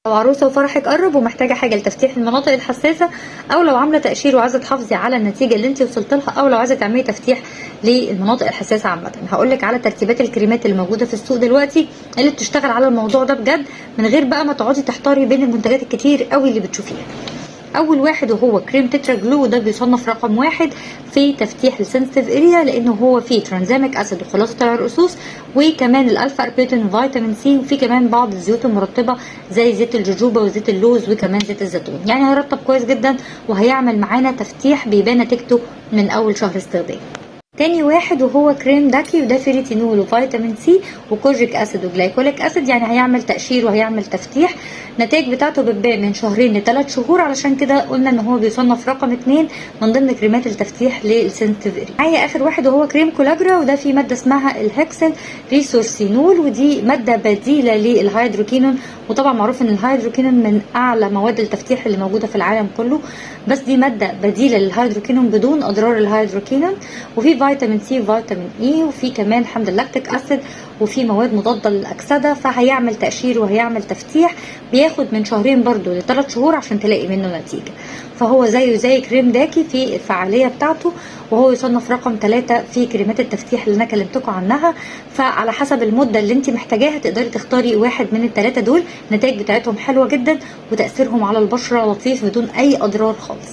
لو عروسة وفرحك قرب ومحتاجة حاجة لتفتيح المناطق الحساسة، أو لو عاملة تقشير وعايزة تحافظي على النتيجة اللي انت وصلت لها، أو لو عايزة تعملي تفتيح للمناطق الحساسة عامة. هقولك على ترتيبات الكريمات اللي موجودة في السوق دلوقتي اللي بتشتغل على الموضوع ده بجد، من غير بقى ما تقعدي تحتاري بين المنتجات الكتير قوي اللي بتشوفيها. اول واحد وهو كريم تترا جلو، وده بيصنف رقم واحد في تفتيح السنسيتيف اريا، لانه هو فيه ترانزاميك اسيد وخلاصه العرقسوس، وكمان الالفا اربيتين وفيتامين سي، وفي كمان بعض الزيوت المرطبه زي زيت الجوجوبا وزيت اللوز وكمان زيت الزيتون. يعني هيرطب كويس جدا وهيعمل معانا تفتيح بيبان نتيجته من اول شهر استخدام. تاني واحد وهو كريم داكي، وده فيه ريتينول وفيتامين سي وكوجيك اسيد وجلايكوليك اسيد، يعني هيعمل تقشير وهيعمل تفتيح. النتائج بتاعته بتبان من 2 ل3 شهور، علشان كده قلنا ان هو بيصنف رقم 2 من ضمن كريمات التفتيح للسنسيتيف اريا. معايا اخر واحد وهو كريم كولاجرا، وده فيه ماده اسمها الهكسل ريسورسينول، ودي ماده بديله للهيدروكينون، وطبعا معروف ان الهيدروكينون من اعلى مواد التفتيح اللي موجوده في العالم كله، بس دي ماده بديله للهيدروكينون بدون اضرار الهيدروكينون. وفي فيتامين سي وفيتامين اي، وفي كمان حمض اللاكتيك اسيد، وفي مواد مضاده للاكسده، فهيعمل تقشير وهيعمل تفتيح. بياخد من 2 برضو ل3 شهور عشان تلاقي منه نتيجه. فهو زيه زي كريم داكي في الفعاليه بتاعته، وهو يصنف رقم 3 في كريمات التفتيح اللي انا كلمتكم عنها. فعلى حسب المده اللي انت محتاجاها تقدري تختاري واحد من ال3 دول. النتائج بتاعتهم حلوه جدا، وتاثيرهم على البشره لطيف بدون اي اضرار خالص.